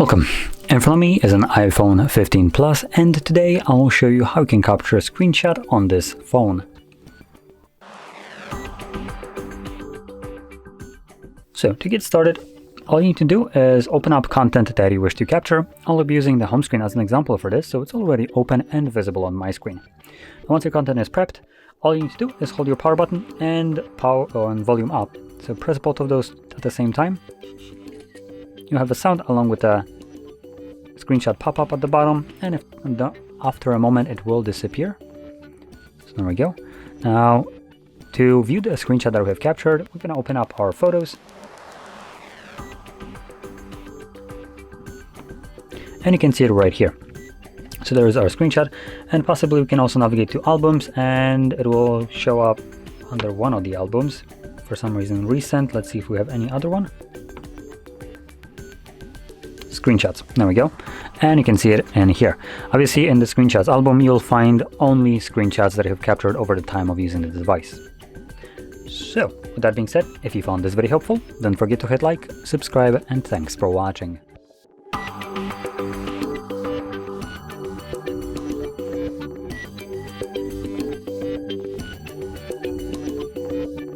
Welcome. In front of me is an iPhone 15 Plus, and today I will show you how you can capture a screenshot on this phone. So to get started, all you need to do is open up content that you wish to capture. I'll be using the home screen as an example for this, so it's already open and visible on my screen. Once your content is prepped, all you need to do is hold your power button and power on volume up. So press both of those at the same time. You have the sound along with the screenshot pop-up at the bottom, and after a moment it will disappear. So there we go. Now to view the screenshot that we have captured, we're going to open up our photos. And you can see it right here. So there is our screenshot, and possibly we can also navigate to albums and it will show up under one of the albums. For some reason recent. Let's see if we have any other one. Screenshots. There we go. And you can see it in here. Obviously in the screenshots album you'll find only screenshots that you have captured over the time of using the device. So with that being said, if you found this video helpful, don't forget to hit like, subscribe, and thanks for watching.